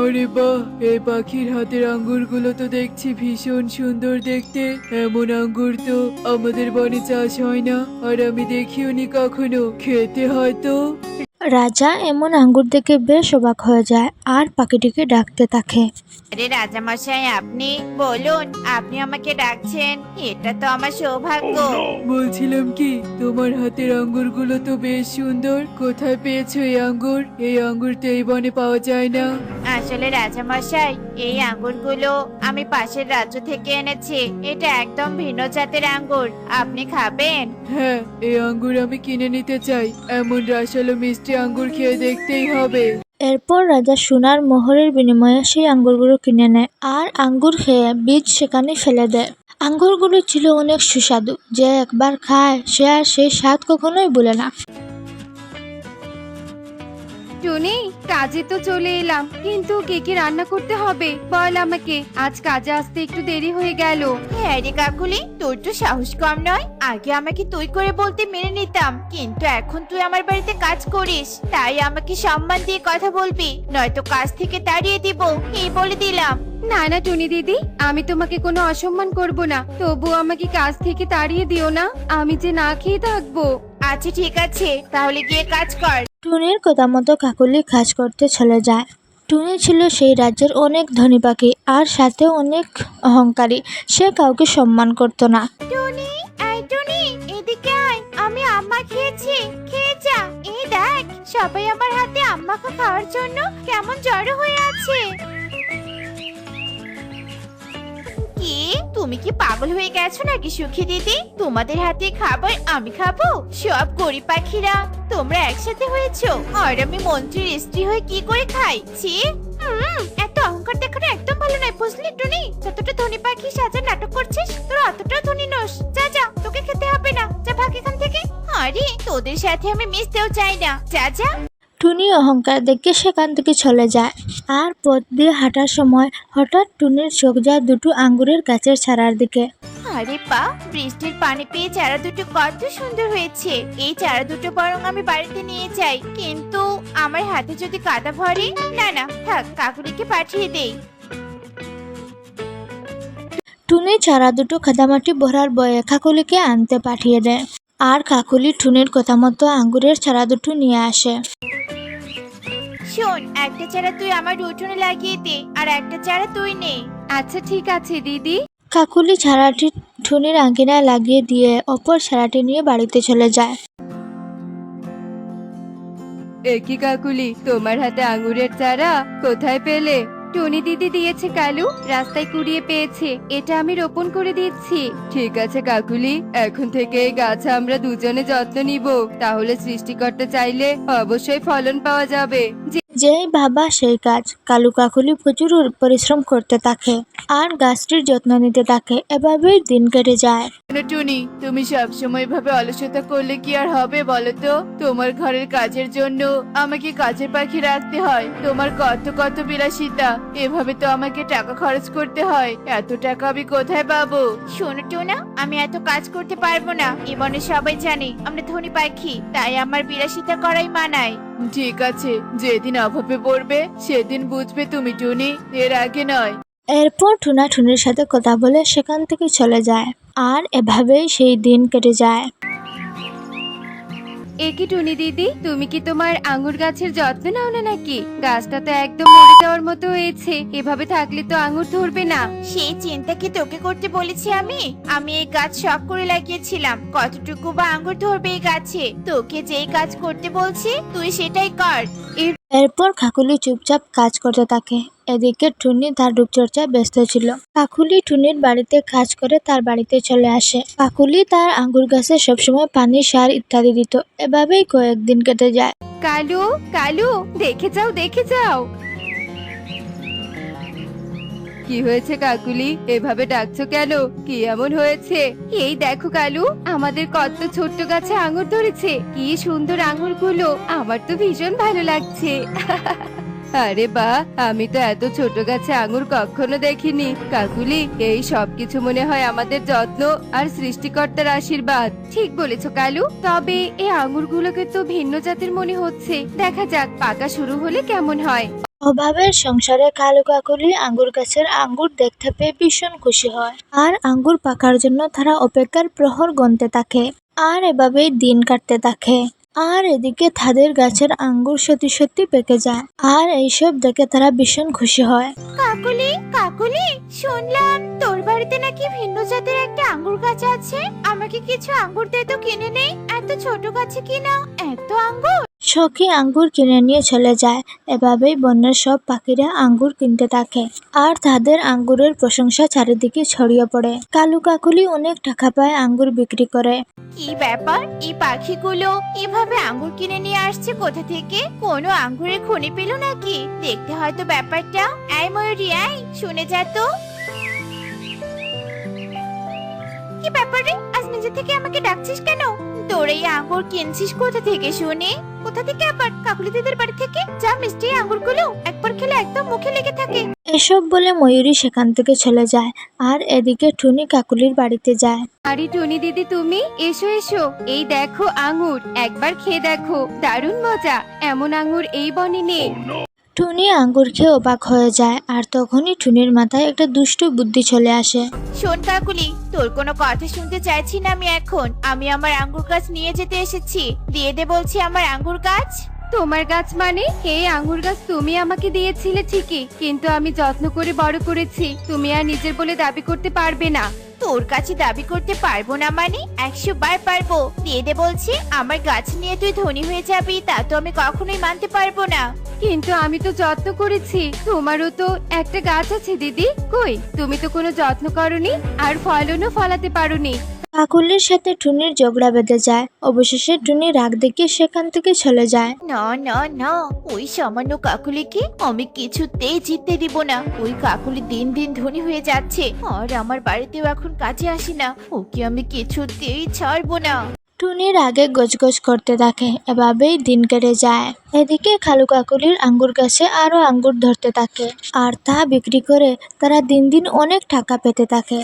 আরে বাহ, এই পাখির হাতের আঙ্গুরগুলো তো দেখছি ভীষণ সুন্দর দেখতে। এমন আঙ্গুর তো আমাদের বনে চাষ হয় না, আর আমি দেখিওনি কখনো। খেতে হয় তো? রাজা এমন আঙ্গুর দেখে বেশ অবাক হয়ে যায় আর পাখিটিকে ডাকতে থাকে। আরে রাজামশাই, আপনি বলুন, আপনি আমাকে ডাকছেন? এটা তো আমার সৌভাগ্য। বলছিলাম কি, তোমার হাতের আঙ্গুরগুলো তো বেশ সুন্দর। কোথায় পেয়েছো এই আঙ্গুর? এই আঙ্গুর তো এই বনে পাওয়া যায় না। আসলে রাজামশাই, এই আঙ্গুরগুলো আমি পাশের রাজ্য থেকে এনেছি। এটা একদম ভিন্ন জাতের আঙ্গুর। আপনি খাবেন? হ্যাঁ, এই আঙ্গুর আমি কিনে নিতে চাই। এমন রসালো মিষ্টি আঙ্গুর খেয়ে দেখতেই হবে। এরপর রাজা সোনার মোহরের বিনিময়ে সেই আঙ্গুরগুলো কিনে নেয় আর আঙ্গুর খেয়ে বীজ সেখানে ফেলে দেয়। আঙ্গুরগুলো ছিল অনেক সুস্বাদু, যে একবার খায় সে আর সেই স্বাদ কখনোই ভুলে না। টুনি, কাজে তো চলে এলাম, কিন্তু কে কি রান্না করতে হবে বল আমাকে। আজ কাজে আসতে একটু দেরি হয়ে গেল। হ্যাঁ রে কাকুলি, তোর তো সাহস কম নয়। আগে আমাকে তুই করে বলতে মেনে নিতাম, কিন্তু এখন তুই আমার বাড়িতে কাজ করিস, তাই আমাকে সম্মান দিয়ে কথা বলবি, নয়তো কাজ থেকে তাড়িয়ে দিব, এই বলে দিলাম। না না টুনি দিদি, আমি তোমাকে কোনো অসম্মান করব না, তবু আমাকে কাজ থেকে তাড়িয়ে দিও না, আমি যে না খেয়ে থাকবো। আচ্ছা ঠিক আছে, তাহলে গিয়ে কাজ কর। টুনির কথা মতো কাকুলি কাজ করতে চলে যায়। টুনি ছিল সেই রাজ্যের অনেক ধনী পাখি আর সাথে অনেক অহংকারী। সে কাউকে সম্মান করত না। টুনি, এই টুনি, এদিকে আয়, আমি আম্মা খেয়েছি, খেয়ে যা। এই দেখ, সবাই আমার হাতে আম্মা খাওয়ার জন্য কেমন জড়ো হয়ে আছে। কি, তুমি কি পাগল হয়ে গেছো নাকি সুখী দিদি? তোমাদের হাতে খাবার আমি খাবো? সব গরিব পাখিরা তোমরা একসাথে হয়েছো, আর আমি মন্ত্রীর স্ত্রী হয়ে কি করে খাই? ছি! এত অহংকার দেখানো একদম ভালো নয়, বুঝলি টুনি? যতটা ধনী পাখি সাজার নাটক করছিস, তোর অতটা ধনী নস। যা যা, তোকে খেতে হবে না, যা ভাগ এখান থেকে। আরে তোদের সাথে আমি মিশতেও চাই না, যা যা। টুনি অহংকার দেখে সেখান থেকে চলে যায় আর পথ দিয়ে হাঁটার সময় হঠাৎ টুনির চোখ যায় দুটো আঙ্গুরের গাছের চারার দিকে। আরে পা, বৃষ্টির পানি পেয়ে চারা দুটো কত সুন্দর হয়েছে। এই চারা দুটো বরং আমি বাড়িতে নিয়ে যাই, কিন্তু আমার হাতে যদি কাদা ভরে। না না, থাক, কাকুলিকে পাঠিয়ে দেই। টুনি চারা দুটো কাদামাটি ভরার বয়ে কাকুলিকে আনতে পাঠিয়ে দেয় আর কাকুলি টুনির কথা মতো আঙ্গুরের চারা দুটো নিয়ে আসে। শোন, একটা চারা তুই আমার উঠোনে লাগিয়ে দে, আর একটা চারা তুই নে। আচ্ছা ঠিক আছে দিদি। কাকুলি চারাটি টুনির আঙ্গিনায় লাগিয়ে দিয়ে অপর চারাটি নিয়ে বাড়িতে চলে যায়। একই কাকুলি, তোমার হাতে আঙ্গুরের চারা কোথায় পেলে? টুনি দিদি দিয়েছে কালু, রাস্তায় কুড়িয়ে পেয়েছে, এটা আমি রোপণ করে দিচ্ছি। ঠিক আছে কাকুলি, এখন থেকে এই গাছ আমরা দুজনে যত্ন নিব, তাহলে সৃষ্টিকর্তা চাইলে অবশ্যই ফলন পাওয়া যাবে। যেই ভাবা সেই কাজ। কালু কাকুলি প্রচুর পরিশ্রম করতে থাকে আর গাছটির যত্ন নিতে থাকে। এভাবেই দিন কেটে যায়। টুনি, তুমি সবসময় ভাবে অলসতা করলে কি আর হবে বলো তো? তোমার ঘরের কাজের জন্য আমাকে কাজের পাখি রাখতে হয়। তোমার কত কত বিলাসিতা, এভাবে তো আমাকে টাকা খরচ করতে হয়। এত টাকা আমি কোথায় পাবো? শোনো টোনা, আমি এত কাজ করতে পারবো না। এ বনে সবাই জানে আমরা ধনী পাখি, তাই আমার বিলাসিতা করাই মানায়। ঠিক আছে, যেদিন অভাবে পড়বে সেদিন বুঝবে তুমি টুনি, এর আগে নয়। এরপর টুনা টুনির সাথে কথা বলে সেখান থেকে চলে যায় আর এভাবেই সেই দিন কেটে যায়। একই টুনি দিদি, তুমি কি তোমার আঙ্গুর গাছের যত্ন নাও না নাকি? গাছটা তো একদম মরে যাওয়ার মতো হয়েছে, এভাবে থাকলে তো আঙ্গুর ধরবে না। সেই চিন্তা কি তোকে করতে বলেছি আমি? আমি এই গাছ শখ করে লাগিয়েছিলাম, কতটুকু বা আঙ্গুর ধরবে এই গাছে। তোকে যেই কাজ করতে বলছি তুই সেটাই কর। এরপর কাকুলি চুপচাপ কাজ করতে থাকে। এদিকে টুনি তার রূপচর্চায় ব্যস্ত ছিল। কাকুলি টুনির বাড়িতে কাজ করে তার বাড়িতে চলে আসে। কাকুলি তার আঙ্গুর গাছে সবসময় পানি, সার ইত্যাদি দিত। এভাবেই কয়েকদিন কেটে যায়। কালু, কালু, দেখে যাও, দেখে যাও। কি হয়েছে কাকুলি, এভাবে ডাকছো কেন? কি এমন হয়েছে? এই দেখো কালু, আমাদের কত ছোট্ট গাছে আঙ্গুর ধরেছে, কি সুন্দর আঙ্গুর গুলো, আমার তো ভীষণ ভালো লাগছে। আরে বাহ, আমি তো এত ছোট গাছে আঙ্গুর কখনো দেখিনি। কাকুলি, এই সব কিছু মনে হয় আমাদের যত্ন আর সৃষ্টিকর্তার আশীর্বাদ। ঠিক বলেছো কালু, তবে এই আঙ্গুরগুলোকে তো ভিন্ন জাতের মনে হচ্ছে। দেখা যাক পাকা শুরু হলে কেমন হয়। অভাবের সংসারে কালু কাকুলি আঙ্গুর গাছের আঙ্গুর দেখতে পেয়ে ভীষণ খুশি হয় আর আঙ্গুর পাকার জন্য তারা অপেক্ষার প্রহর গুনতে থাকে আর এভাবেই দিন কাটতে থাকে। আর এদিকে তাদের গাছের আঙ্গুর সত্যি সত্যি পেকে যায় আর এইসব দেখে তারা ভীষণ খুশি হয়। কাকুলি কাকুলি, শুনলাম তোর বাড়িতে নাকি ভিন্ন জাতের একটা আঙ্গুর গাছ আছে। আমাকে কিছু আঙ্গুর দে তো, কিনে নেই। এত ছোট গাছে কিনা এত আঙ্গুর। সখী আঙ্গুর কিনে নিয়ে চলে যায়। এভাবেই বনের সব পাখিরা আঙ্গুর কিনতে থাকে আর তাদের আঙ্গুরের প্রশংসা চারিদিকে ছড়িয়ে পড়ে। কালু কাকুলি অনেক টাকা পায় আঙ্গুর বিক্রি করে। কি ব্যাপার, এই পাখিগুলো এভাবে আঙ্গুর কিনে নিয়ে আসছে কোথা থেকে? কোনো আঙ্গুরের খনি পেল নাকি? দেখতে হয়তো ব্যাপারটা। এই ময়ূরী, এই শুনে যা তো। কি ব্যাপার রে, আজ নিজে থেকে আমাকে ডাকছিস কেন? তোর এই আঙ্গুর কিনছিস কোথা থেকে শুনি? কোথা থেকে আবার? কাকুলি দিদির বাড়ি থেকে। যা মিষ্টি আঙ্গুরগুলো একবার খেলে একদম মুখে লেগে থাকে। এসব বলে ময়ূরী সেখান থেকে চলে যায় আর এদিকে টুনি কাকুলির বাড়িতে যায়। আরে টুনি দিদি, তুমি এসো এসো, এই দেখো আঙ্গুর, একবার খেয়ে দেখো, দারুণ মজা। এমন আঙ্গুর এই বনে নেই। টুনি আঙ্গুর খেয়ে অবাক হয়ে যায় আর তখনই টুনির মাথায় একটা দুষ্টু বুদ্ধি চলে আসে। শোন কাকুলি, তোর কোনো কথা শুনতে চাইছি না আমি এখন। আমি আমার আঙ্গুর গাছ নিয়ে যেতে এসেছি। দিয়ে দে বলছি আমার আঙ্গুর গাছ। তোমার গাছ মানে? এই আঙ্গুর গাছ তুমি আমাকে দিয়েছিলে ঠিকই, কিন্তু আমি যত্ন করে বড় করেছি। তুমি আর নিজের বলে দাবি করতে পারবে না। তোর কাছে দাবি করতে পারবো না মানে? 100 বার পারবো। দিয়ে দে বলছি। আমার গাছ নিয়ে তুই ধনী হয়ে যাবি তা তো আমি কখনোই মানতে পারবো না। কিন্তু আমি তো যত্ন করেছি। তোমারও তো একটা গাছ আছে দিদি, কই তুমি তো কোনো যত্ন করনি আর ফলনও ফলাতে পারোনি। কাকুলির সাথে টুনির ঝগড়া বেঁধে যায়। অবশেষে টুনি রাগ দেখিয়ে সেখান থেকে চলে যায়। না না না, ওই সামান্য কাকুলিকে আমি কিছুতেই জিততে দিব না। ওই কাকুলি দিন দিন ধনী হয়ে যাচ্ছে আর আমার বাড়িতেও এখন কাজে আসে না। ওকে আমি কিছুতেই ছাড়বো না। টুনির আগে গজগজ করতে থাকে। এভাবেই দিন কেটে যায়। এদিকে খালু কাকুলির আঙ্গুর গাছে আরো আঙ্গুর ধরতে থাকে আর তা বিক্রি করে তারা দিন দিন অনেক টাকা পেতে থাকে।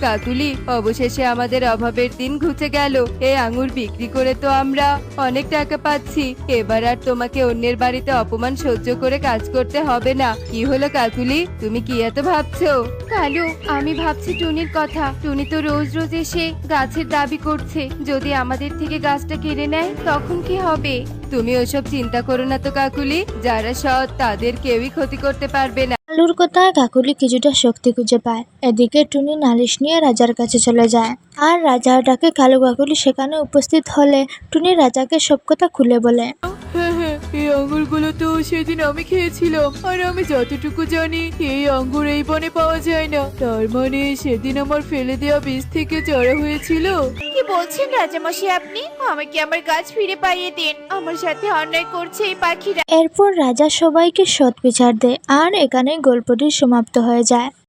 কাকুলি, অবশেষে আমাদের অভাবের দিন ঘুচে গেল। এই আঙ্গুর বিক্রি করে তো আমরা অনেক টাকা পাচ্ছি। এবার আর তোমাকে অন্যের বাড়িতে অপমান সহ্য করে কাজ করতে হবে না। কি হলো কাকুলি, তুমি কি এত ভাবছো? কালু, আমি ভাবছি টুনির কথা। টুনি তো রোজ রোজ এসে গাছের দাবি করছে। যদি আমাদের থেকে গাছটা কেড়ে নেয় তখন কি হবে? তুমি ওসব চিন্তা করো না তো কাকুলি। যারা সৎ তাদের কেউই ক্ষতি করতে পারবে না। কালুর কথায় কাকুলি কিছুটা শক্তি খুঁজে পায়। এদিকে টুনি নালিশ নিয়ে রাজার কাছে চলে যায় আর রাজার ডাকে কালু কাকুলি সেখানে উপস্থিত হলে টুনি রাজাকে সব কথা খুলে বলে। হ্যাঁ, এই আঙ্গুরগুলো তো সেদিন আমি খেয়েছিলাম আর আমি যতটুকু জানি এই আঙ্গুর এই বনে পাওয়া যায় না। তার মানে সেদিন আমার ফেলে দেওয়া বীজ থেকে চারা হয়েছিল। কি বলছেন রাজামশাই আপনি? আমাকে আমার গাছ ফিরে পাইয়ে দিন। আমার সাথে অন্যায় করছে এই পাখিরা। এরপর রাজা সবাইকে সৎ বিচার দেয় আর এখানে গল্পটি সমাপ্ত হয়ে যায়।